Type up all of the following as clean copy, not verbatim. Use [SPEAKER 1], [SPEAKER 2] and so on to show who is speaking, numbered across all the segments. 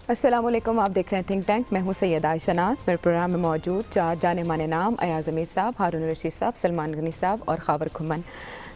[SPEAKER 1] السلام علیکم، آپ دیکھ رہے ہیں تھنک ٹینک. میں ہوں سید عائشہ ناز. میرے پروگرام میں موجود 4 جانے مانے نام ایاز امیر صاحب، ہارون رشید صاحب، سلمان غنی صاحب اور خاور کھمن.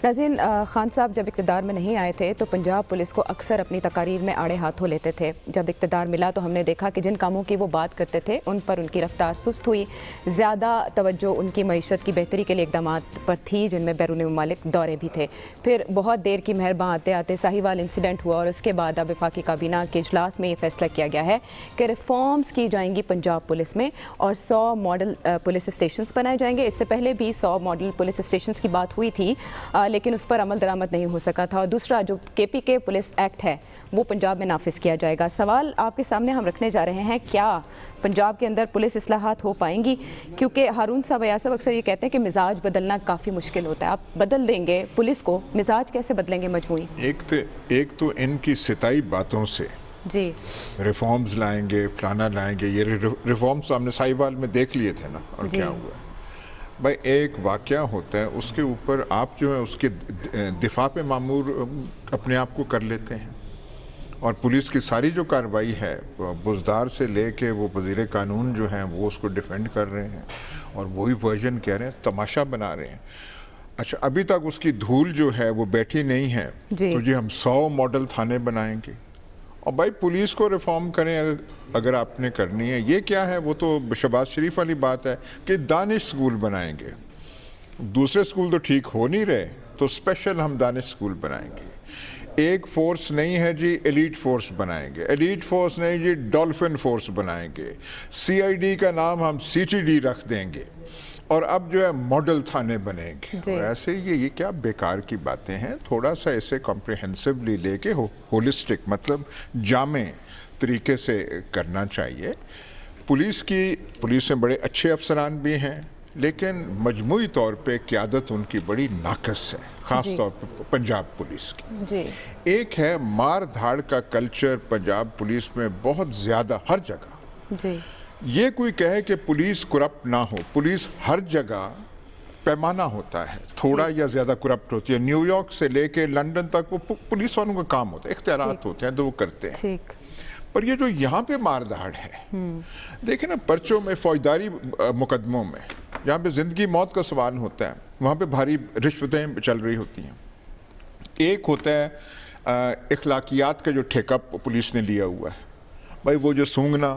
[SPEAKER 1] ناظرین، خان صاحب جب اقتدار میں نہیں آئے تھے تو پنجاب پولیس کو اکثر اپنی تقاریر میں آڑے ہاتھوں لیتے تھے. جب اقتدار ملا تو ہم نے دیکھا کہ جن کاموں کی وہ بات کرتے تھے ان پر ان کی رفتار سست ہوئی. زیادہ توجہ ان کی معیشت کی بہتری کے لیے اقدامات پر تھی جن میں بیرون ممالک دورے بھی تھے. پھر بہت دیر کی مہرباں آتے آتے ساہیوال انسیڈنٹ ہوا اور اس کے بعد اب وفاقی کابینہ کے اجلاس میں یہ فیصلہ کیا گیا ہے کہ ریفارمز کی جائیں گی پنجاب پولیس میں اور 100 ماڈل پولیس اسٹیشنز بنائے جائیں گے. اس سے پہلے بھی 100 ماڈل پولیس اسٹیشنز کی بات ہوئی تھی لیکن اس پر عمل درآمد نہیں ہو سکا تھا. اور دوسرا جو KPK پولیس ایکٹ ہے وہ پنجاب میں نافذ کیا جائے گا. سوال آپ کے سامنے ہم رکھنے جا رہے ہیں، کیا پنجاب کے اندر پولیس اصلاحات ہو پائیں گی؟ کیونکہ ہارون صاحب ایاز صاحب اکثر یہ کہتے ہیں کہ مزاج بدلنا کافی مشکل ہوتا ہے. آپ بدل دیں گے پولیس کو، مزاج کیسے بدلیں گے مجموعی؟
[SPEAKER 2] ایک تو ان کی ستائی باتوں سے
[SPEAKER 1] جی
[SPEAKER 2] ریفارمز لائیں گے، فلانا لائیں گے. یہ ریفارمز ہم نے ساہیوال میں دیکھ لیے تھے نا، اور کیا ہوا ہے بھائی. ایک واقعہ ہوتا ہے، اس کے اوپر آپ جو ہے اس کے دفاع پہ معمور اپنے آپ کو کر لیتے ہیں. اور پولیس کی ساری جو کارروائی ہے، بزدار سے لے کے وہ وزیر قانون جو ہیں وہ اس کو ڈیفینڈ کر رہے ہیں اور وہی ورژن کہہ رہے ہیں، تماشا بنا رہے ہیں. اچھا، ابھی تک اس کی دھول جو ہے وہ بیٹھی نہیں ہے تو جی ہم 100 ماڈل تھانے بنائیں گے. اور بھائی پولیس کو ریفارم کریں اگر آپ نے کرنی ہے. یہ کیا ہے، وہ تو شہباز شریف والی بات ہے کہ دانش سکول بنائیں گے. دوسرے سکول تو ٹھیک ہو نہیں رہے تو اسپیشل ہم دانش سکول بنائیں گے. ایک فورس نہیں ہے جی ایلیٹ فورس بنائیں گے. ایلیٹ فورس نہیں جی ڈولفن فورس بنائیں گے. CID کا نام ہم CTD رکھ دیں گے. اور اب جو ہے ماڈل تھانے بنیں گے. اور ایسے یہ کیا بیکار کی باتیں ہیں. تھوڑا سا اسے کمپریہنسولی لے کے ہولسٹک مطلب جامع طریقے سے کرنا چاہیے. پولیس میں بڑے اچھے افسران بھی ہیں لیکن مجموعی طور پہ قیادت ان کی بڑی ناقص ہے، خاص طور پہ پنجاب پولیس کی. ایک ہے مار دھاڑ کا کلچر پنجاب پولیس میں بہت زیادہ ہر جگہ. یہ کوئی کہے کہ پولیس کرپٹ نہ ہو، پولیس ہر جگہ پیمانہ ہوتا ہے، تھوڑا یا زیادہ کرپٹ ہوتی ہے. نیو یارک سے لے کے لنڈن تک وہ پولیس والوں کا کام ہوتا ہے، اختیارات ہوتے ہیں تو وہ کرتے ہیں. پر یہ جو یہاں پہ مار دھاڑ ہے، دیکھیں نا، پرچوں میں فوجداری مقدموں میں جہاں پہ زندگی موت کا سوال ہوتا ہے وہاں پہ بھاری رشوتیں چل رہی ہوتی ہیں. ایک ہوتا ہے اخلاقیات کا جو ٹھیکہ پولیس نے لیا ہوا ہے. بھائی وہ جو سونگنا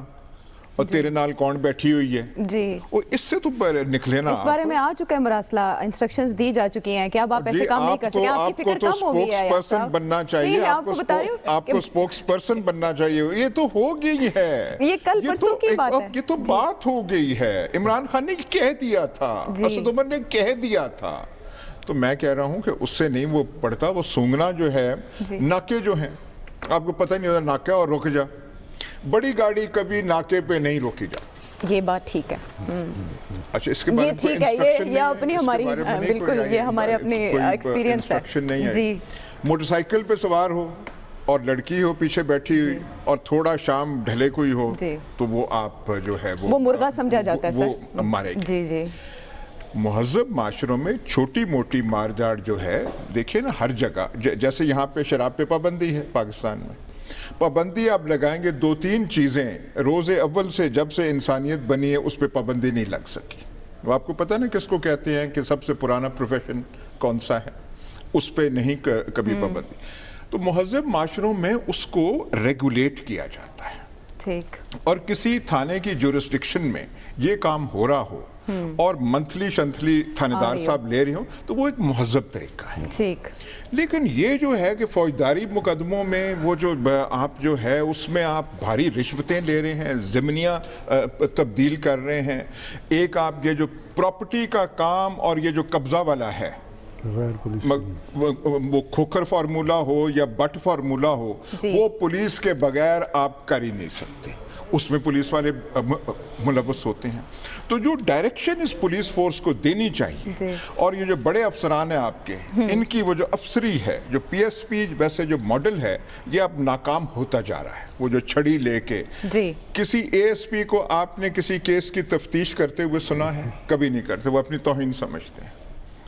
[SPEAKER 2] اور تیرے نال کون بیٹھی ہوئی ہے، وہ اس سے تو نکلے نا.
[SPEAKER 1] اس بارے میں آ چکا ہے مراسلہ، انسٹرکشنز دی جا چکی ہیں کہ اب آپ ایسے کام نہیں کر سکتے. آپ کی فکر کم ہو گئی ہے.
[SPEAKER 2] آپ کو تو سپوکس پرسن بننا چاہیے، آپ کو سپوکس پرسن بننا چاہیے. یہ تو ہو گئی ہے،
[SPEAKER 1] یہ کل پرسوں کی بات ہے،
[SPEAKER 2] یہ تو بات ہو گئی ہے. عمران خان نے کہہ دیا تھا، اسد عمر نے کہہ دیا تھا. تو میں کہہ رہا ہوں کہ اس سے نہیں وہ پڑتا. وہ سونگنا جو ہے، ناکے جو ہیں آپ کو پتہ نہیں ہوتا، ناکہ اور رک جا. بڑی گاڑی کبھی ناکے پہ نہیں روکی جاتی.
[SPEAKER 1] یہ بات ٹھیک ہے.
[SPEAKER 2] اچھا، اس کے بارے میں کوئی انسٹرکشن نہیں ہے؟
[SPEAKER 1] یہ اپنی ہماری بالکل یہ ہمارے اپنے ایکسپیرینس ہے.
[SPEAKER 2] جی، موٹر سائیکل پہ سوار ہو اور لڑکی ہو پیچھے بیٹھی ہوئی اور تھوڑا شام ڈھلے کوئی ہو تو وہ آپ جو ہے وہ
[SPEAKER 1] مرغا سمجھا جاتا ہے،
[SPEAKER 2] وہ مارے گی.
[SPEAKER 1] جی
[SPEAKER 2] مہذب معاشروں میں چھوٹی موٹی مارداڑ جو ہے دیکھیے نا ہر جگہ. جیسے یہاں پہ شراب پہ پابندی ہے، پاکستان میں پابندی آپ لگائیں گے 2-3 چیزیں روز اول سے جب سے انسانیت بنی ہے اس پہ پابندی نہیں لگ سکی. وہ آپ کو پتہ نا کس کو کہتے ہیں کہ سب سے پرانا پروفیشن کون سا ہے، اس پہ نہیں کبھی پابندی. تو مہذب معاشروں میں اس کو ریگولیٹ کیا جاتا ہے. اور کسی تھانے کی جورسڈکشن میں یہ کام ہو رہا ہو اور منتھلی شنتھلی تھانے دار صاحب لے رہے ہوں تو وہ ایک مہذب طریقہ ہے. لیکن یہ جو ہے کہ فوجداری مقدموں میں وہ جو آپ جو ہے اس میں آپ بھاری رشوتیں لے رہے ہیں، ضمنیاں تبدیل کر رہے ہیں. ایک آپ یہ جو پراپرٹی کا کام اور یہ جو قبضہ والا ہے، وہ کھوکھر فارمولا ہو یا بٹ فارمولا ہو، وہ پولیس کے بغیر آپ کر ہی نہیں سکتے. اس میں پولیس والے ملوث ہوتے ہیں. تو جو ڈائریکشن اس پولیس فورس کو دینی چاہیے، اور یہ جو بڑے افسران ہیں آپ کے، ان کی وہ جو افسری ہے، جو PSP ویسے جو ماڈل ہے، یہ اب ناکام ہوتا جا رہا ہے. وہ جو چھڑی لے کے کسی ASP کو آپ نے کسی کیس کی تفتیش کرتے ہوئے سنا ہے؟ کبھی نہیں کرتے. وہ اپنی توہین سمجھتے ہیں.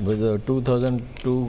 [SPEAKER 3] 2002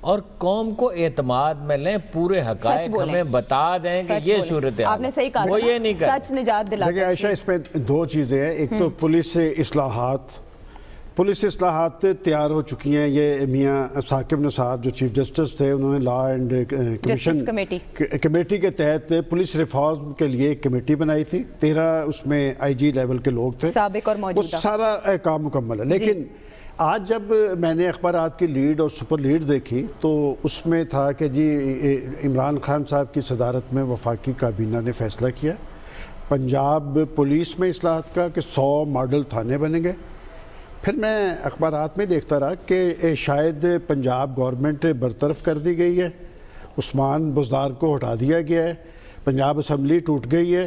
[SPEAKER 3] اور قوم کو اعتماد میں لیں, پورے حقائق ہمیں بتا دیں کہ یہ صورت
[SPEAKER 1] آپ نے صحیح کہا,
[SPEAKER 3] وہ یہ نہیں کرتے.
[SPEAKER 1] سچ نجات دلاتا ہے.
[SPEAKER 4] دیکھیں عائشہ, اس میں دو چیزیں ہیں. ایک تو پولیس اصلاحات تیار ہو چکی ہیں. یہ میاں ثاقب نثار جو چیف جسٹس تھے, انہوں نے لا اینڈ کمیشن کمیٹی کے تحت پولیس ریفارم کے لیے ایک کمیٹی بنائی تھی. 13 اس میں آئی جی لیول کے لوگ تھے,
[SPEAKER 1] سابق اور موجودہ.
[SPEAKER 4] وہ سارا کام مکمل ہے. لیکن آج جب میں نے اخبارات کی لیڈ اور سپر لیڈ دیکھی تو اس میں تھا کہ جی عمران خان صاحب کی صدارت میں وفاقی کابینہ نے فیصلہ کیا پنجاب پولیس میں اصلاحات کا کہ 100 ماڈل تھانے بنیں گے. پھر میں اخبارات میں دیکھتا رہا کہ شاید پنجاب گورنمنٹ برطرف کر دی گئی ہے, عثمان بزدار کو ہٹا دیا گیا ہے, پنجاب اسمبلی ٹوٹ گئی ہے,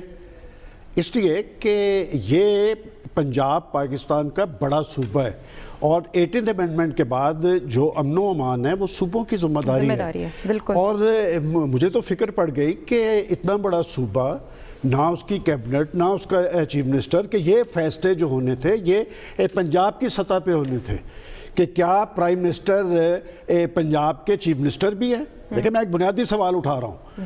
[SPEAKER 4] اس لیے کہ یہ پنجاب پاکستان کا بڑا صوبہ ہے اور 18th امینڈمنٹ کے بعد جو امن و امان ہے وہ صوبوں کی ذمہ داری ہے.
[SPEAKER 1] بالکل.
[SPEAKER 4] اور مجھے تو فکر پڑ گئی کہ اتنا بڑا صوبہ, نہ اس کی کیبنٹ نہ اس کا چیف منسٹر, کہ یہ فیصلے جو ہونے تھے یہ پنجاب کی سطح پہ ہونے تھے کہ کیا پرائم منسٹر پنجاب کے چیف منسٹر بھی ہے. دیکھیں میں ایک بنیادی سوال اٹھا رہا ہوں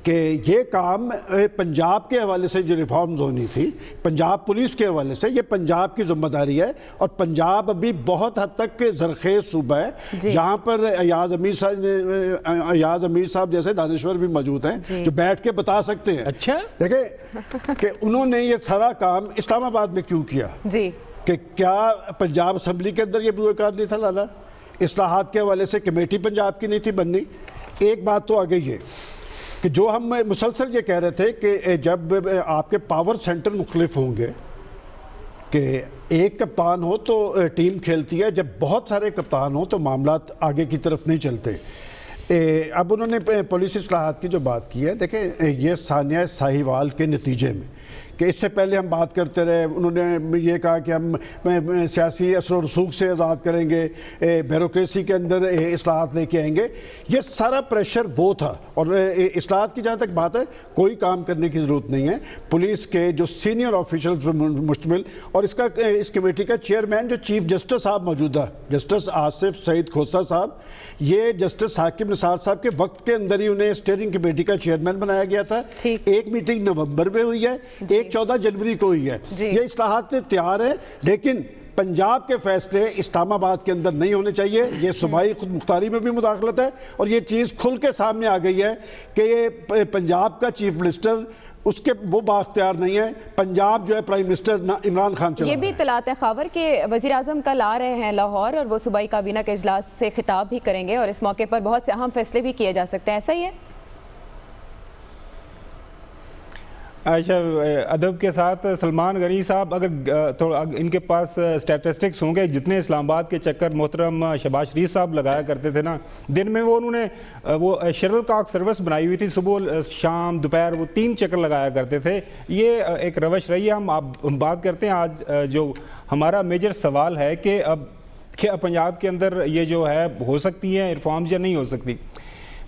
[SPEAKER 4] کہ یہ کام پنجاب کے حوالے سے جو ریفارمز ہونی تھی پنجاب پولیس کے حوالے سے, یہ پنجاب کی ذمہ داری ہے. اور پنجاب ابھی بہت حد تک زرخیز صوبہ ہے جہاں پر ایاز امیر صاحب جیسے دانشور بھی موجود ہیں جو بیٹھ کے بتا سکتے ہیں.
[SPEAKER 3] اچھا
[SPEAKER 4] دیکھیں کہ انہوں نے یہ سارا کام اسلام آباد میں کیوں کیا, کہ کیا پنجاب اسمبلی کے اندر یہ بروکار نہیں تھا لالا, اصلاحات کے حوالے سے کمیٹی پنجاب کی نہیں تھی بننی. ایک بات تو آ گئی ہے کہ جو ہم مسلسل یہ کہہ رہے تھے کہ جب آپ کے پاور سینٹر مختلف ہوں گے کہ ایک کپتان ہو تو ٹیم کھیلتی ہے, جب بہت سارے کپتان ہوں تو معاملات آگے کی طرف نہیں چلتے. اب انہوں نے پولیس اصلاحات کی جو بات کی ہے, دیکھیں یہ ثانیہ ساہیوال کے نتیجے میں کہ اس سے پہلے ہم بات کرتے رہے, انہوں نے یہ کہا کہ ہم سیاسی اثر و رسوخ سے آزاد کریں گے, بیوروکریسی کے اندر اصلاحات لے کے آئیں گے. یہ سارا پریشر وہ تھا. اور اصلاحات کی جہاں تک بات ہے, کوئی کام کرنے کی ضرورت نہیں ہے. پولیس کے جو سینئر آفیشلز پر مشتمل, اور اس کمیٹی کا چیئرمین جو چیف جسٹس صاحب موجودہ جسٹس آصف سعید کھوسہ صاحب, یہ جسٹس ثاقب نثار صاحب کے وقت کے اندر ہی انہیں اسٹیئرنگ کمیٹی کا چیئرمین بنایا گیا تھا. ایک میٹنگ نومبر میں ہوئی ہے, ایک 14 جنوری کو ہوئی ہے. یہ اصلاحات تیار ہے, لیکن پنجاب کے فیصلے اسلام آباد کے اندر نہیں ہونے چاہیے. یہ صوبائی خود مختاری میں بھی مداخلت ہے, اور یہ چیز کھل کے سامنے آ گئی ہے کہ یہ پنجاب کا چیف منسٹر اس کے وہ بااختیار نہیں ہے. پنجاب جو ہے پرائم منسٹر عمران خان چلا.
[SPEAKER 1] یہ بھی اطلاعات ہیں خاور کہ وزیر اعظم کل آ رہے ہیں لاہور, اور وہ صوبائی کابینہ کے اجلاس سے خطاب بھی کریں گے, اور اس موقع پر بہت سے اہم فیصلے بھی کیے جا سکتے ہیں. ایسا ہی ہے
[SPEAKER 5] عائشہ؟ ادب کے ساتھ سلمان غنی صاحب, اگر ان کے پاس اسٹیٹسٹکس ہوں گے, جتنے اسلام آباد کے چکر محترم شہباز شریف صاحب لگایا کرتے تھے نا دن میں, وہ انہوں نے وہ شٹل کاک سروس بنائی ہوئی تھی, صبح شام دوپہر وہ 3 چکر لگایا کرتے تھے. یہ ایک روش رہی ہے. ہم بات کرتے ہیں آج جو ہمارا میجر سوال ہے کہ اب کیا پنجاب کے اندر یہ جو ہے ہو سکتی ہیں ریفارمز یا نہیں ہو سکتی.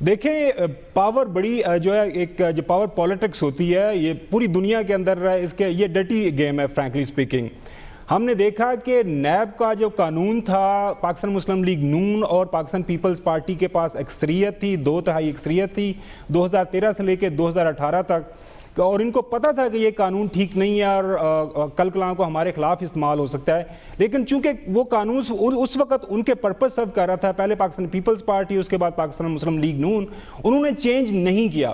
[SPEAKER 5] دیکھیں پاور بڑی جو ہے ایک جو پاور پولیٹکس ہوتی ہے یہ پوری دنیا کے اندر اس کے یہ ڈرٹی گیم ہے فرینکلی سپیکنگ. ہم نے دیکھا کہ نیب کا جو قانون تھا, پاکستان مسلم لیگ نون اور پاکستان پیپلز پارٹی کے پاس اکثریت تھی, 2/3 اکثریت تھی 2013 سے لے کے 2018 تک, اور ان کو پتہ تھا کہ یہ قانون ٹھیک نہیں ہے اور کل کلام کو ہمارے خلاف استعمال ہو سکتا ہے. لیکن چونکہ وہ قانون اس وقت ان کے پرپس سرو کر رہا تھا, پہلے پاکستان پیپلز پارٹی اس کے بعد پاکستان مسلم لیگ نون, انہوں نے چینج نہیں کیا.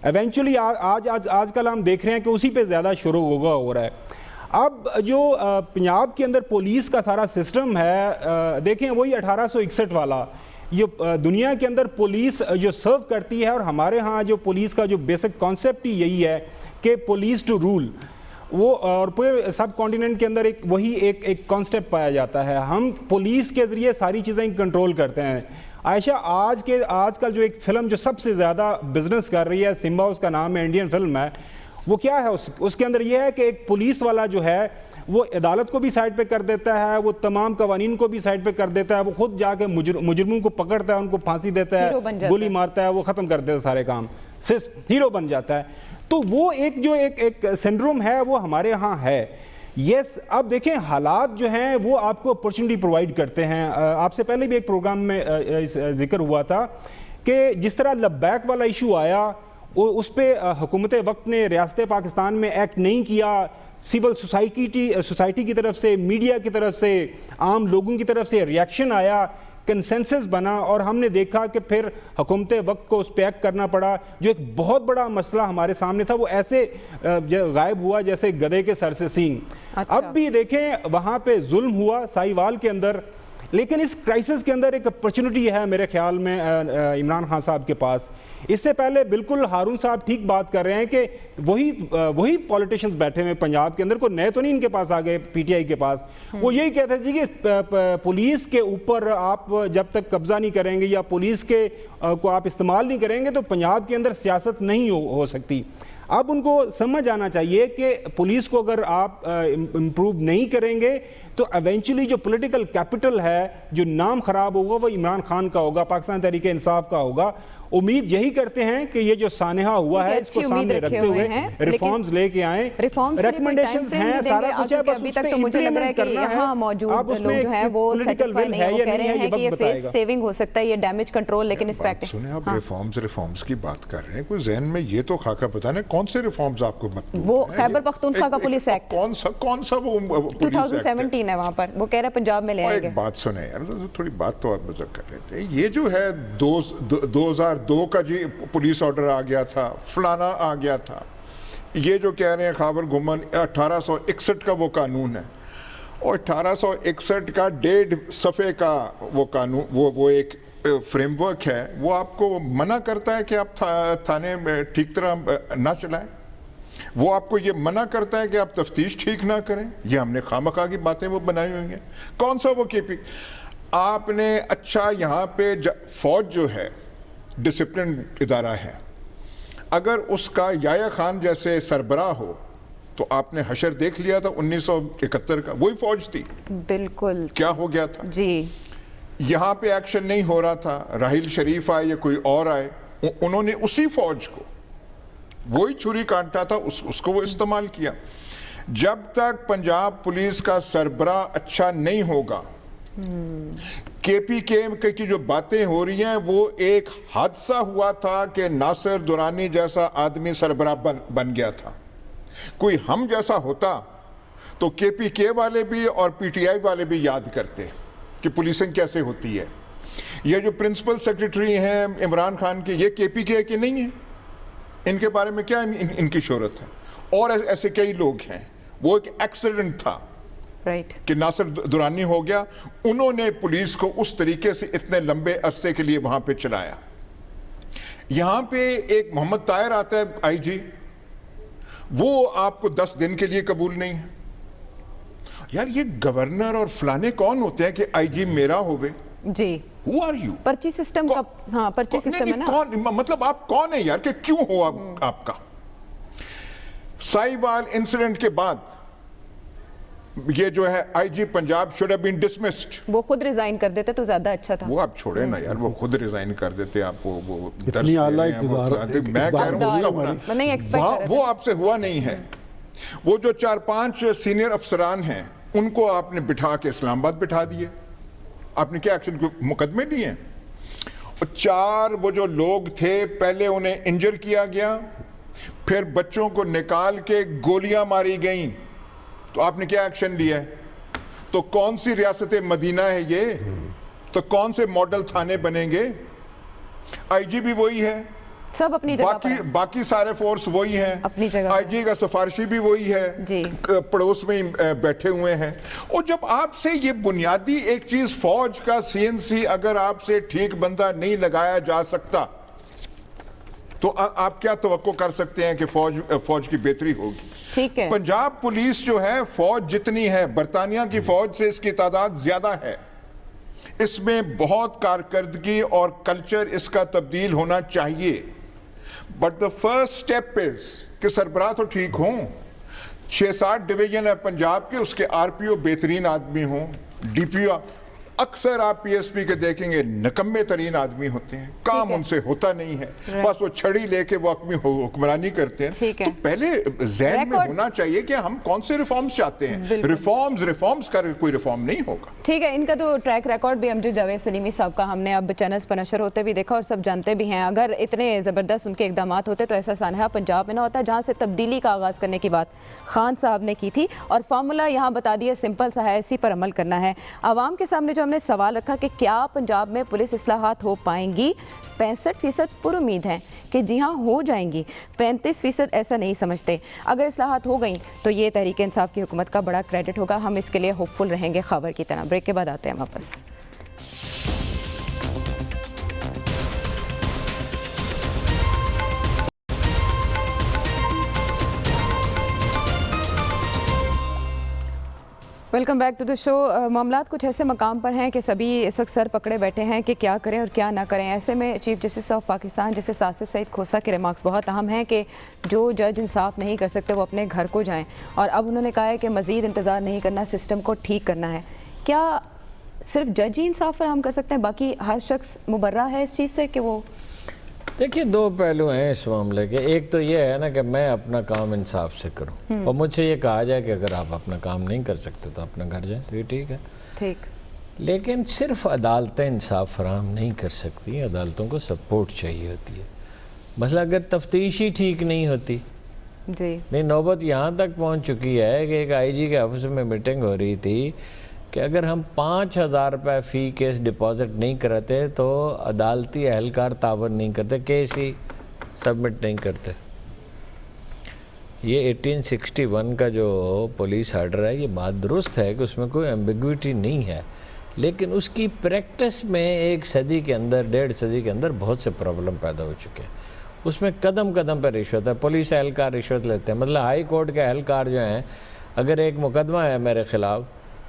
[SPEAKER 5] ایونچولی آج کل ہم دیکھ رہے ہیں کہ اسی پہ زیادہ شروع ہو رہا ہے. اب جو پنجاب کے اندر پولیس کا سارا سسٹم ہے, دیکھیں وہی 1861 والا, یہ دنیا کے اندر پولیس جو سرو کرتی ہے, اور ہمارے ہاں جو پولیس کا جو بیسک کانسیپٹ ہی یہی ہے کہ پولیس ٹو رول, وہ اور پورے سب کانٹیننٹ کے اندر ایک کانسیپٹ پایا جاتا ہے. ہم پولیس کے ذریعے ساری چیزیں کنٹرول کرتے ہیں. عائشہ آج کل جو ایک فلم جو سب سے زیادہ بزنس کر رہی ہے, سمبا اس کا نام ہے, انڈین فلم ہے, وہ کیا ہے اس کے اندر یہ ہے کہ ایک پولیس والا جو ہے وہ عدالت کو بھی سائڈ پہ کر دیتا ہے, وہ تمام قوانین کو بھی سائڈ پہ کر دیتا ہے, وہ خود جا کے مجرموں کو پکڑتا ہے, ان کو پھانسی دیتا ہے, گولی مارتا ہے, وہ ختم کر دیتا ہے سارے کام, ہیرو بن جاتا ہے. تو وہ ایک جو ایک سنڈروم ہے وہ ہمارے ہاں ہے. یس اب دیکھیں حالات جو ہیں وہ آپ کو اپرچونٹی پرووائڈ کرتے ہیں. آپ سے پہلے بھی ایک پروگرام میں ذکر ہوا تھا کہ جس طرح لبیک والا ایشو آیا اس پہ حکومت وقت نے ریاست پاکستان میں ایکٹ نہیں کیا, سول سوسائٹی کی طرف سے, میڈیا کی طرف سے, عام لوگوں کی طرف سے ریاکشن آیا, کنسنسس بنا, اور ہم نے دیکھا کہ پھر حکومت وقت کو اس پہ ایکٹ کرنا پڑا. جو ایک بہت بڑا مسئلہ ہمارے سامنے تھا وہ ایسے غائب ہوا جیسے گدھے کے سر سے سینگ. اب بھی دیکھیں وہاں پہ ظلم ہوا ساہیوال کے اندر, لیکن اس کرائسس کے اندر ایک اپرچونٹی ہے میرے خیال میں عمران خان صاحب کے پاس. اس سے پہلے بالکل ہارون صاحب ٹھیک بات کر رہے ہیں کہ وہی پولیٹیشنز بیٹھے ہوئے پنجاب کے اندر, کوئی نئے تو نہیں ان کے پاس آ گئے پی ٹی آئی کے پاس. وہ یہی کہتے تھے کہ پولیس کے اوپر آپ جب تک قبضہ نہیں کریں گے یا پولیس کے کو آپ استعمال نہیں کریں گے تو پنجاب کے اندر سیاست نہیں ہو سکتی. اب ان کو سمجھ آنا چاہیے کہ پولیس کو اگر آپ امپروو نہیں کریں گے تو ایونچولی جو پولیٹیکل کیپٹل ہے, جو نام خراب ہوگا وہ عمران خان کا ہوگا, پاکستان تحریک انصاف کا ہوگا. امید یہی کرتے ہیں کہ یہ جو سانحہ ہوا ہے اس کو سامنے رکھتے ہوئے ریفارمز لے کے آئیں. ریکمنڈیشنز ہیں, سارا کچھ ہے, بس اس پہ امپلیمنٹ کرنا ہے. اب اس میں پولیٹیکل ول ہے یا نہیں ہے یہ وقت بتائے گا.
[SPEAKER 1] سیونگ ہو سکتا ہے, یہ ڈیمیج کنٹرول, لیکن اس پیکٹ
[SPEAKER 2] سنیں آپ ریفارمز کی بات کر رہے ہیں, کوئی ذہن میں یہ تو خاکہ بتانا کون سے ریفارمز آپ کو مطلوب
[SPEAKER 1] وہ خیبر پختونخوا کا پولیس ایکٹ
[SPEAKER 2] کون سا وہ
[SPEAKER 1] 2017 ہے وہاں پر, وہ کہہ رہے پنجاب میں لے آئے گے.
[SPEAKER 2] ایک بات سنیں یار, تھوڑی بات تو آپ مذاق کر رہے تھے. یہ جو ہے 2002 کا جی پولیس آرڈر آ گیا تھا, فلانا آ گیا تھا, یہ جو کہہ رہے ہیں خاور گھمن 1861 کا وہ قانون ہے, اور 1861 کا 1.5 صفحے کا وہ قانون, وہ ایک فریم ورک ہے, وہ آپ کو منع کرتا ہے کہ آپ تھانے میں ٹھیک طرح نہ چلائیں. وہ آپ کو یہ منع کرتا ہے کہ آپ تفتیش ٹھیک نہ کریں. یہ ہم نے خواہ کی باتیں وہ بنائی ہوئی ہیں. کون سا وہ کے پی آپ نے, اچھا یہاں پہ فوج جو ہے ڈسپلن ادارہ ہے, اگر اس کا یحییٰ خان جیسے سربراہ ہو تو آپ نے حشر دیکھ لیا تھا 1971 کا, وہی فوج تھی.
[SPEAKER 1] بالکل
[SPEAKER 2] کیا ہو گیا تھا
[SPEAKER 1] جی.
[SPEAKER 2] یہاں پہ ایکشن نہیں ہو رہا تھا, راحیل شریف آئے یا کوئی اور آئے, انہوں نے اسی فوج کو وہی چھری کانٹا تھا, اس کو وہ استعمال کیا. جب تک پنجاب پولیس کا سربراہ اچھا نہیں ہوگا, کے پی کے کی جو باتیں ہو رہی ہیں وہ ایک حادثہ ہوا تھا کہ ناصر درانی جیسا آدمی سربراہ بن گیا تھا. کوئی ہم جیسا ہوتا تو کے پی کے والے بھی اور پی ٹی آئی والے بھی یاد کرتے کہ پولیسنگ کیسے ہوتی ہے. یہ جو پرنسپل سیکریٹری ہیں عمران خان کے, یہ کے پی کے کہ نہیں ہیں؟ ان کے بارے میں کیا ان کی شہرت ہے؟ اور ایسے کئی لوگ ہیں. وہ ایک ایکسیڈنٹ تھا کہ ناصر درانی ہو گیا, انہوں نے پولیس کو اس طریقے سے اتنے لمبے عرصے کے لیے وہاں پہ چلایا. یہاں پہ ایک محمد طاہر آتا ہے آئی جی, وہ آپ کو 10 دن کے لیے قبول نہیں ہے. یار یہ گورنر اور فلانے کون ہوتے ہیں کہ آئی جی میرا ہوئے
[SPEAKER 1] جی؟
[SPEAKER 2] Who are you?
[SPEAKER 1] پرچی سسٹم کا, ہاں پرچی سسٹم ہے نا.
[SPEAKER 2] مطلب آپ کون ہیں یار کہ کیوں ہو آپ کا؟ ساہیوال انسیڈنٹ کے بعد یہ جو ہے آئی جی Punjab should have been dismissed.
[SPEAKER 1] وہ خود ریزائن کر دیتے تو زیادہ اچھا تھا.
[SPEAKER 2] وہ آپ چھوڑیں نا یار, وہ خود ریزائن کر دیتے. آپ وہ درس
[SPEAKER 4] اتنی
[SPEAKER 2] دے
[SPEAKER 4] اعلیٰ
[SPEAKER 2] رہے ہیں, میں کہہ رہا ہوں اس کا ہونا, وہ آپ سے ہوا نہیں ہے. وہ جو 4-5 سینئر افسران ہیں ان کو آپ نے بٹھا کے اسلام آباد بٹھا دیے. آپ نے کیا ایکشن مقدمے لیے ہیں؟ 4 وہ جو لوگ تھے پہلے انہیں انجر کیا گیا, پھر بچوں کو نکال کے گولیاں ماری گئیں, تو آپ نے کیا ایکشن لیا ہے؟ تو کون سی ریاست مدینہ ہے یہ؟ تو کون سے ماڈل تھانے بنیں گے؟ آئی جی بھی وہی ہے,
[SPEAKER 1] سب اپنی جگہ پر,
[SPEAKER 2] باقی سارے فورس وہی ہیں,
[SPEAKER 1] اپنی جگہ,
[SPEAKER 2] آئی جی کا سفارشی بھی وہی ہے, پڑوس میں بیٹھے ہوئے ہیں. اور جب آپ سے یہ بنیادی ایک چیز فوج کا سی این سی اگر آپ سے ٹھیک بندہ نہیں لگایا جا سکتا تو آپ کیا توقع کر سکتے ہیں کہ فوج کی بہتری ہوگی؟
[SPEAKER 1] ٹھیک ہے.
[SPEAKER 2] پنجاب پولیس جو ہے فوج جتنی ہے برطانیہ کی فوج سے اس کی تعداد زیادہ ہے. اس میں بہت کارکردگی اور کلچر اس کا تبدیل ہونا چاہیے. But the first step is کہ سربراہ تو ٹھیک ہوں. 6-7 ڈویژن ہے پنجاب کے, اس کے آر پی او بہترین آدمی ہوں, ڈی پی او اکثر آپ پی ایس پی کے دیکھیں گے نکمے ترین آدمی ہوتے ہیں, کام ان سے ہوتا نہیں ہے, بس وہ چھڑی لے کے وہ اپنی حکمرانی کرتے ہیں. تو پہلے ذہن میں ہونا چاہیے کہ ہم کون سے ریفارمز چاہتے ہیں. ریفارمز کر کوئی ریفارم نہیں ہوگا.
[SPEAKER 1] ٹھیک ہے, ان کا تو ٹریک ریکارڈ بھی جو جاوید سلیمی صاحب کا ہم نے اب چینلز پر نشر ہوتے بھی دیکھا اور سب جانتے بھی ہیں. اگر اتنے زبردست ان کے اقدامات ہوتے تو ایسا سانحہ پنجاب میں نہ ہوتا. جہاں سے تبدیلی کا آغاز کرنے کی بات خان صاحب نے کی تھی اور فارمولا یہاں بتا دیا, سمپل سا ہے, اسی پر عمل کرنا ہے. عوام کے سامنے جو ہم نے سوال رکھا کہ کیا پنجاب میں پولیس اصلاحات ہو پائیں گی, 65% پر امید ہیں کہ جی ہاں ہو جائیں گی, 35% ایسا نہیں سمجھتے. اگر اصلاحات ہو گئیں تو یہ تحریک انصاف کی حکومت کا بڑا کریڈٹ ہوگا. ہم اس کے لیے ہوپ فل رہیں گے خبر کی طرح. بریک کے بعد آتے ہیں واپس. ویلکم بیک ٹو دا شو. معاملات کچھ ایسے مقام پر ہیں کہ سبھی اس وقت سر پکڑے بیٹھے ہیں کہ کیا کریں اور کیا نہ کریں. ایسے میں chief justice of Pakistan justice Asif Saeed Khosa کے ریمارکس بہت اہم ہیں کہ جو جج انصاف نہیں کر سکتے وہ اپنے گھر کو جائیں, اور اب انہوں نے کہا ہے کہ مزید انتظار نہیں کرنا, سسٹم کو ٹھیک کرنا ہے. کیا صرف جج ہی انصاف فراہم کر سکتے ہیں, باقی ہر شخص مبرہ ہے اس چیز سے کہ وہ؟
[SPEAKER 3] دیکھیے, دو پہلو ہیں اس معاملے کے. ایک تو یہ ہے نا کہ میں اپنا کام انصاف سے کروں, اور مجھ سے یہ کہا جائے کہ اگر آپ اپنا کام نہیں کر سکتے تو اپنا گھر جائیں, تو یہ ٹھیک ہے.
[SPEAKER 1] ٹھیک.
[SPEAKER 3] لیکن صرف عدالتیں انصاف فراہم نہیں کر سکتی, عدالتوں کو سپورٹ چاہیے ہوتی ہے. مثلا اگر تفتیش ہی ٹھیک نہیں ہوتی,
[SPEAKER 1] جی
[SPEAKER 3] نہیں, نوبت یہاں تک پہنچ چکی ہے کہ ایک آئی جی کے آفس میں میٹنگ ہو رہی تھی کہ اگر ہم 5,000 روپے فی کیس ڈپازٹ نہیں کراتے تو عدالتی اہلکار تعاون نہیں کرتے, کیس ہی سبمٹ نہیں کرتے. یہ 1861 کا جو پولیس آرڈر ہے, یہ بات درست ہے کہ اس میں کوئی ایمبیگوٹی نہیں ہے, لیکن اس کی پریکٹس میں 1 صدی کے اندر, 1.5 صدی کے اندر بہت سے پرابلم پیدا ہو چکے ہیں. اس میں قدم قدم پہ رشوت ہے, پولیس اہلکار رشوت لیتے ہیں. مطلب ہائی کورٹ کے اہلکار جو ہیں, اگر ایک مقدمہ ہے میرے خلاف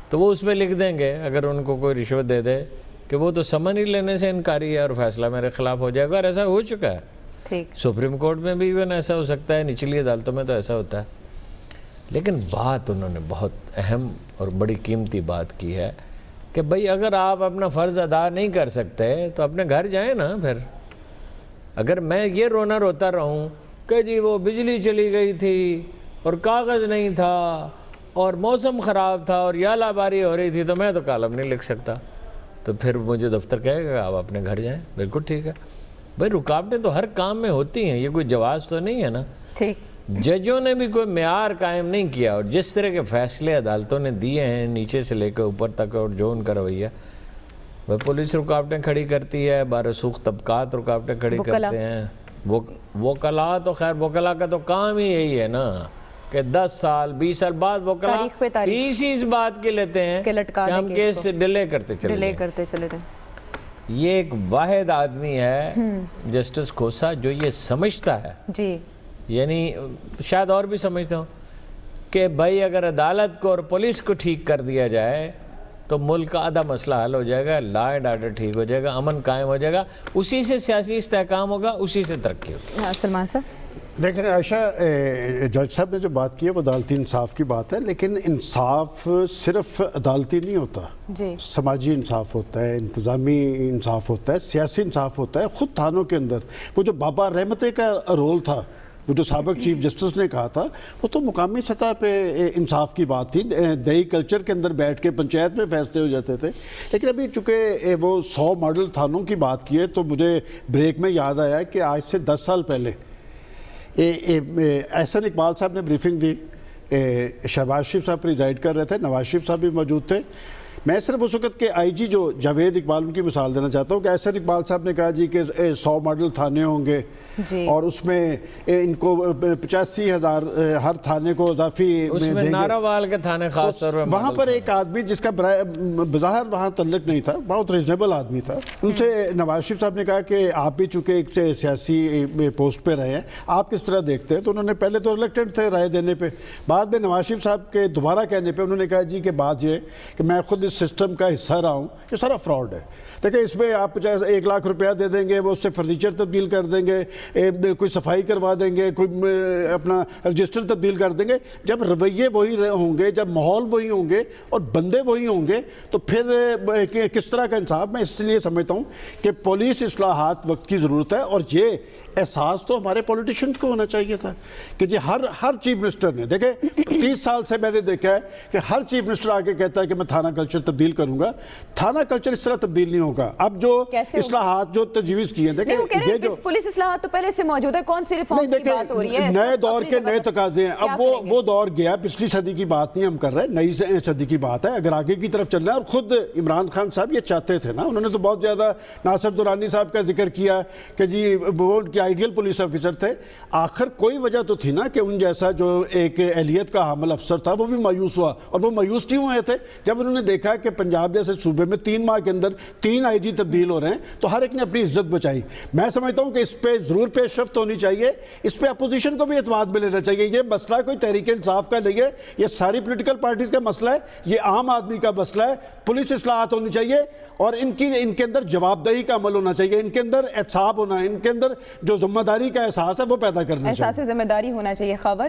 [SPEAKER 3] تو وہ اس میں لکھ دیں گے, اگر ان کو کوئی رشوت دے دے کہ وہ تو سمن ہی لینے سے انکاری ہے اور فیصلہ میرے خلاف ہو جائے گا, اور ایسا ہو چکا ہے.
[SPEAKER 1] ٹھیک.
[SPEAKER 3] سپریم کورٹ میں بھی ایون ایسا ہو سکتا ہے, نچلی عدالتوں میں تو ایسا ہوتا ہے. لیکن بات انہوں نے بہت اہم اور بڑی قیمتی بات کی ہے کہ بھئی اگر آپ اپنا فرض ادا نہیں کر سکتے تو اپنے گھر جائیں نا. پھر اگر میں یہ رونا روتا رہوں کہ جی وہ بجلی چلی گئی تھی اور کاغذ نہیں تھا اور موسم خراب تھا اور یا لاباری ہو رہی تھی, تو میں تو کالم نہیں لکھ سکتا. تو پھر مجھے دفتر کہے گا آپ اپنے گھر جائیں. بالکل ٹھیک ہے بھائی, رکاوٹیں تو ہر کام میں ہوتی ہیں, یہ کوئی جواز تو نہیں ہے نا.
[SPEAKER 1] ٹھیک.
[SPEAKER 3] ججوں نے بھی کوئی معیار قائم نہیں کیا, اور جس طرح کے فیصلے عدالتوں نے دیے ہیں نیچے سے لے کے اوپر تک, اور جو ان کا رویہ, وہ پولیس رکاوٹیں کھڑی کرتی ہے, بارسوخ طبقات رکاوٹیں کھڑی کرتے ہیں. وکلا تو خیر, وکلا کا تو کام ہی یہی ہے نا کہ 10 سال 20 سال بعد وکلا فیس اس بات کے لیتے ہیں کہ ہم کیس ڈیلے کرتے چلے جائیں. یہ ایک واحد آدمی ہے جسٹس کھوسہ جو یہ سمجھتا ہے,
[SPEAKER 1] جی,
[SPEAKER 3] یعنی شاید اور بھی سمجھتے ہوں کہ بھائی اگر عدالت کو اور پولیس کو ٹھیک کر دیا جائے تو ملک کا آدھا مسئلہ حل ہو جائے گا, لا اینڈ آرڈر ٹھیک ہو جائے گا, امن قائم ہو جائے گا, اسی سے سیاسی استحکام ہوگا, اسی سے ترقی ہوگی.
[SPEAKER 1] سلمان صاحب
[SPEAKER 4] دیکھیں عائشہ, جج صاحب نے جو بات کی ہے وہ عدالتی انصاف کی بات ہے, لیکن انصاف صرف عدالتی نہیں ہوتا.
[SPEAKER 1] جی,
[SPEAKER 4] سماجی انصاف ہوتا ہے, انتظامی انصاف ہوتا ہے, سیاسی انصاف ہوتا ہے. خود تھانوں کے اندر وہ جو بابا رحمتے کا رول تھا, وہ جو سابق چیف جسٹس نے کہا تھا, وہ تو مقامی سطح پہ انصاف کی بات تھی. دیہی کلچر کے اندر بیٹھ کے پنچایت میں فیصلے ہو جاتے تھے. لیکن ابھی چونکہ وہ 100 ماڈل تھانوں کی بات کی ہے تو مجھے بریک میں یاد آیا کہ آج سے 10 سال پہلے احسن اقبال صاحب نے بریفنگ دی, شہباز شریف صاحب پریزائڈ کر رہے تھے, نواز شریف صاحب بھی موجود تھے. میں صرف اس وقت کے آئی جی جو جاوید اقبال, ان کی مثال دینا چاہتا ہوں کہ احسن اقبال صاحب نے کہا جی کہ 100 ماڈل تھانے ہوں گے, اور اس میں ان کو 85,000 ہر تھانے کو اضافی
[SPEAKER 3] اس میں ناراوال کے تھانے خاص طور پر
[SPEAKER 4] وہاں پر ایک آدمی جس کا بظاہر وہاں تعلق نہیں تھا, بہت ریزنیبل آدمی تھا, ان سے نواز شریف صاحب نے کہا کہ آپ بھی چونکہ ایک سیاسی پوسٹ پہ رہے ہیں, آپ کس طرح دیکھتے ہیں. تو انہوں نے پہلے تو ریلیکٹنٹ تھے رائے دینے پہ, بعد میں نواز شریف صاحب کے دوبارہ کہنے پہ انہوں نے کہا جی کہ بات یہ کہ میں خود جس سسٹم کا حصہ رہا ہوں یہ سارا فراڈ ہے. دیکھیں اس میں آپ چاہے 1 لاکھ روپیہ دے دیں گے وہ اس سے فرنیچر تبدیل کر دیں گے, کوئی صفائی کروا دیں گے, کوئی اپنا رجسٹر تبدیل کر دیں گے. جب رویے وہی ہوں گے, جب ماحول وہی ہوں گے اور بندے وہی ہوں گے تو پھر کس طرح کا انصاف. میں اس لیے سمجھتا ہوں کہ پولیس اصلاحات وقت کی ضرورت ہے, اور یہ احساس تو ہمارے پولیٹیشنز کو ہونا چاہیے تھا کہ جی ہر چیف منسٹر نے, دیکھیں 30 سال سے میں نے دیکھا ہے کہ ہر چیف منسٹر آگے کہتا ہے کہ میں تھانہ کلچر تبدیل کروں گا. تھانہ کلچر اس طرح تبدیل نہیں ہوگا. اب جو اصلاحات جو تجویز کی ہیں, دیکھیں یہ جو
[SPEAKER 1] پولیس اصلاحات تو پہلے سے موجود ہے, کون سی ریفارمز کی بات ہو رہی ہے؟
[SPEAKER 4] نئے دور کے نئے تقاضے ہیں. اب وہ دور گیا, پچھلی صدی کی بات نہیں ہم کر رہے, نئی صدی کی بات ہے. اگر آگے کی طرف چلنا ہے, اور خود عمران خان صاحب یہ چاہتے تھے نا, انہوں نے تو بہت زیادہ ناصر درانی صاحب کا ذکر کیا کہ جی وہ ان کے آئیڈیل پولیس آفیسر تھے. آخر کوئی وجہ تو تھی نا کہ ان جیسا جو ایک اہلیت کا حامل افسر تھا وہ بھی مایوس ہوا. اور وہ مایوس کیوں ہوئے تھے؟ جب انہوں نے دیکھا کہ پنجاب جیسے صوبے میں 3 ماہ کے اندر 3 آئی جی تبدیل ہو رہے ہیں تو ہر ایک نے اپنی عزت بچائی. میں سمجھتا ہوں کہ اس پہ ضرور پیش رفت ہونی چاہیے, اس پہ اپوزیشن کو بھی اعتماد میں لینا چاہیے. یہ مسئلہ کوئی تحریک انصاف کا نہیں ہے, یہ ساری پولیٹیکل پارٹیز کا مسئلہ ہے, یہ عام آدمی کا مسئلہ ہے. پولیس اصلاحات ہونی چاہیے اور ان کے اندر جواب دہی کا عمل ہونا چاہیے, ان کے اندر احتساب ہونا, ان کے اندر جو ذمہ داری کا احساس ہے وہ پیدا کرنا چاہیے.
[SPEAKER 1] احساس ذمہ داری ہونا چاہیے. خاور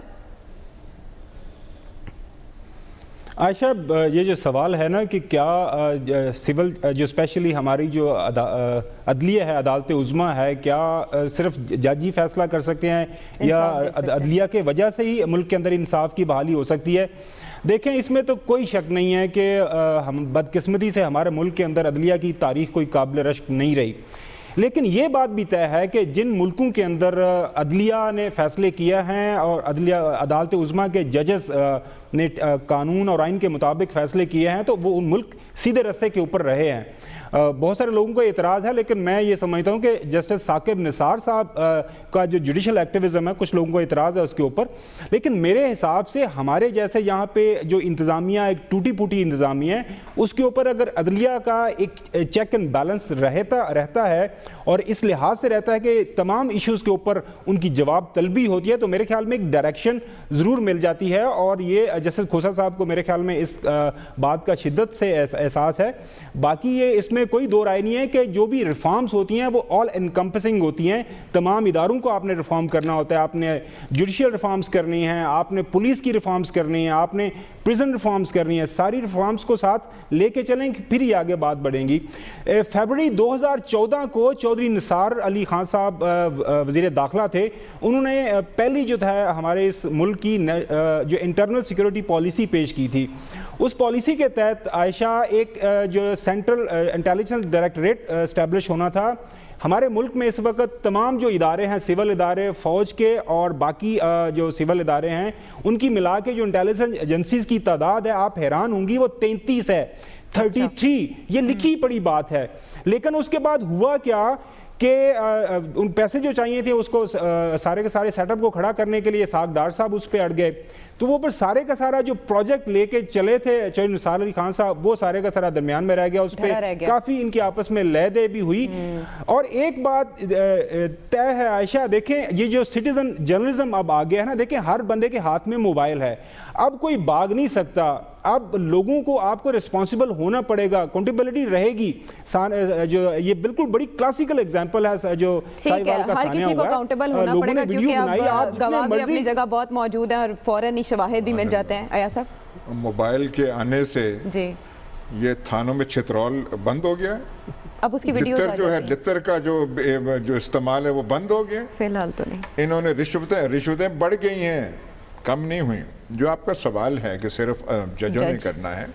[SPEAKER 5] عائشہ, یہ جو سوال ہے نا کہ کیا سول جو اسپیشلی ہماری جو عدلیہ ہے, عدالت عظمیٰ ہے, کیا صرف جج ہی فیصلہ کر سکتے ہیں یا عدلیہ کے وجہ سے ہی ملک کے اندر انصاف کی بحالی ہو سکتی ہے؟ دیکھیں اس میں تو کوئی شک نہیں ہے کہ ہم بدقسمتی سے ہمارے ملک کے اندر عدلیہ کی تاریخ کوئی قابل رشک نہیں رہی. لیکن یہ بات بھی طے ہے کہ جن ملکوں کے اندر عدلیہ نے فیصلے کیے ہیں اور عدالت عظمیٰ کے ججز نے قانون اور آئین کے مطابق فیصلے کیے ہیں تو وہ ان ملک سیدھے رستے کے اوپر رہے ہیں. بہت سارے لوگوں کو اعتراض ہے, لیکن میں یہ سمجھتا ہوں کہ جسٹس ثاقب نثار صاحب کا جو جوڈیشل ایکٹیویزم ہے, کچھ لوگوں کو اعتراض ہے اس کے اوپر, لیکن میرے حساب سے ہمارے جیسے یہاں پہ جو انتظامیہ ایک ٹوٹی پوٹی انتظامیہ ہے, اس کے اوپر اگر عدلیہ کا ایک چیک اینڈ بیلنس رہتا ہے اور اس لحاظ سے رہتا ہے کہ تمام ایشوز کے اوپر ان کی جواب طلبی ہوتی ہے, تو میرے خیال میں ایک ڈائریکشن ضرور مل جاتی ہے. اور یہ جسٹس کھوسہ صاحب کو میرے خیال میں اس بات کا شدت سے احساس ہے. باقی یہ اس میں کوئی دو رائے نہیں ہے کہ جو بھی ریفارمز ہوتی ہیں وہ آل انکمپسنگ ہوتی ہیں. تمام اداروں کو آپ نے ریفارم کرنا ہوتا ہے, آپ نے جوڈیشل ریفارمز کرنی ہیں, آپ نے پولیس کی ریفارمز کرنی ہیں, آپ نے پریزن ریفارمز کرنی ہیں. ساری ریفارمز کو ساتھ لے کے چلیں پھر ہی آگے بات بڑھیں گی. فیبرری 2014 کو چودھری نثار علی خان صاحب وزیر داخلہ تھے, انہوں نے پہلی جو تھا ہمارے اس ملک کی جو انٹرنل سیکیورٹی پالیسی پیش کی تھی. اس پالیسی کے تحت عائشہ ایک جو سینٹرل انٹیلیجنس ڈائریکٹوریٹ اسٹیبلش ہونا تھا. ہمارے ملک میں اس وقت تمام جو ادارے ہیں, سول ادارے, فوج کے اور باقی جو سول ادارے ہیں, ان کی ملا کے جو انٹیلیجنس ایجنسیز کی تعداد ہے, آپ حیران ہوں گی, وہ 33 ہے, 33. یہ لکھی پڑی بات ہے. لیکن اس کے بعد ہوا کیا کہ ان پیسے جو چاہیے تھے اس کو سارے کے سارے سیٹ اپ کو کھڑا کرنے کے لیے اسحاق ڈار صاحب اس پہ اڑ گئے. تو وہ پر سارے کا سارا جو پروجیکٹ لے کے چلے تھے چودھری نثار علی خان صاحب, وہ سارے کا سارا درمیان میں رہ گیا. اس پہ کافی ان کی آپس میں لے دے بھی ہوئی. اور ایک بات طے ہے عائشہ, دیکھیں یہ جو سٹیزن جرنلزم اب آ گیا ہے نا, دیکھیں ہر بندے کے ہاتھ میں موبائل ہے, اب کوئی بھاگ نہیں سکتا. اب لوگوں کو آپ کو ریسپانسبل ہونا پڑے گا, اکاؤنٹیبلٹی رہے گی. جو یہ بالکل بڑی کلاسیکل ایگزامپل ہے جو سائیوال کا سانحہ ہوا ہے. لوگوں نے ویڈیو بنائی, آپ
[SPEAKER 1] گواہ بھی اپنی جگہ بہت موجود ہیں اور فوراً شواہد بھی مل جاتے ہیں. ایاز صاحب,
[SPEAKER 2] موبائل کے آنے سے یہ تھانوں میں چھترول بند ہو گیا,
[SPEAKER 1] اب اس کی ویڈیو
[SPEAKER 2] جو ہے لتر کا جو استعمال ہے وہ بند ہو گیا.
[SPEAKER 1] فی الحال تو نہیں.
[SPEAKER 2] انہوں نے رشوتیں بڑھ گئی ہیں, کم نہیں ہوئی. جو آپ کا سوال ہے کہ صرف ججوں نے کرنا ہے,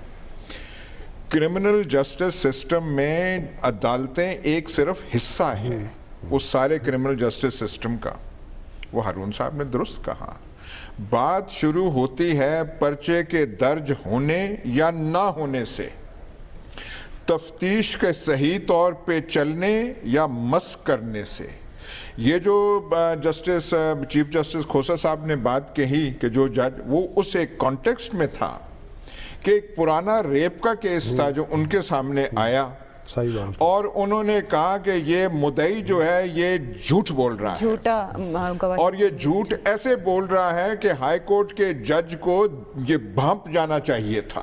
[SPEAKER 2] کرمنل جسٹس سسٹم میں عدالتیں ایک صرف حصہ ہیں اس سارے کرمنل جسٹس سسٹم کا. وہ ہارون صاحب نے درست کہا, بات شروع ہوتی ہے پرچے کے درج ہونے یا نہ ہونے سے, تفتیش کے صحیح طور پہ چلنے یا مس کرنے سے. یہ جو چیف جسٹس کھوسہ صاحب نے بات کہی کہ جو جج, وہ اس ایک کانٹیکسٹ میں تھا کہ ایک پرانا ریپ کا کیس تھا جو ان کے سامنے آیا, اور انہوں نے کہا کہ یہ مدعی جو ہے یہ جھوٹ بول رہا ہے, اور یہ جھوٹ ایسے بول رہا ہے کہ ہائی کورٹ کے جج کو یہ بھانپ جانا چاہیے تھا.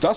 [SPEAKER 2] 10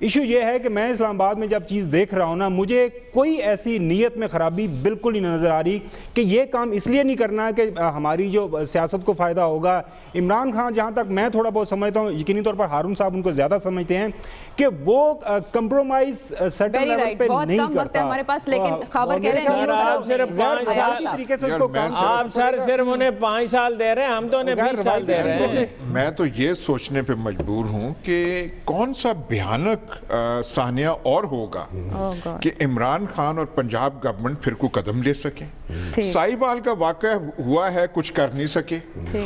[SPEAKER 5] ایشو یہ ہے کہ میں اسلام آباد میں جب چیز دیکھ رہا ہوں نا, مجھے کوئی ایسی نیت میں خرابی بالکل ہی نظر آ رہی کہ یہ کام اس لیے نہیں کرنا کہ ہماری جو سیاست کو فائدہ ہوگا. عمران خان جہاں تک میں تھوڑا بہت سمجھتا ہوں, یقینی طور پر ہارون صاحب ان کو زیادہ سمجھتے ہیں, کہ وہ کمپرومائز سرٹن لیول پہ نہیں کرتا.
[SPEAKER 1] وقت ہے ہمارے پاس, لیکن خبر کہہ رہے ہیں
[SPEAKER 3] آپ صرف 5 سال
[SPEAKER 5] طریقے سے اس کو کام
[SPEAKER 3] آپ سر صرف انہیں 5 سال دے رہے ہیں, ہم تو انہیں 20 سال دے رہے ہیں.
[SPEAKER 2] میں تو یہ سوچنے پہ مجبور ہوں کہ کون سا بھیانک ثانیہ اور ہوگا کہ عمران خان اور پنجاب گورنمنٹ پھر کو قدم لے سکیں. سائی بال کا واقعہ ہوا ہے, کچھ کر نہیں سکے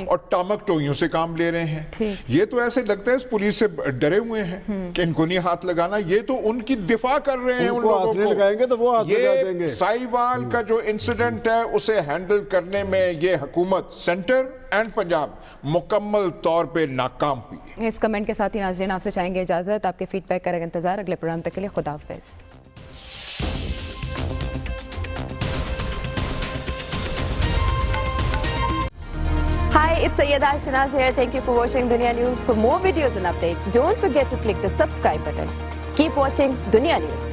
[SPEAKER 2] اور ٹامک ٹوئیوں سے کام لے رہے ہیں. یہ تو ایسے لگتا ہے اس پولیس سے ڈرے ہوئے ہیں کہ ان کو نہیں ہاتھ لگانا. یہ تو ان کی دفاع کر رہے ہیں ان لوگوں کو. یہ سائی بال کا جو انسیڈنٹ ہے اسے ہینڈل کرنے میں یہ حکومت سینٹر اینڈ پنجاب مکمل طور پہ ناکام ہوئی.
[SPEAKER 1] اس کمنٹ کے ساتھ ہی ناظرین آپ سے چاہیں گے اجازت. آپ کے فیڈ بیک کریں گے انتظار. اگلے پروگرام تک کے لیے خدا حافظ. Hi, it's Sayyeda Shanaz here. Thank you for watching Dunya News. For more videos and updates, don't forget to click the subscribe button. Keep watching Dunya News.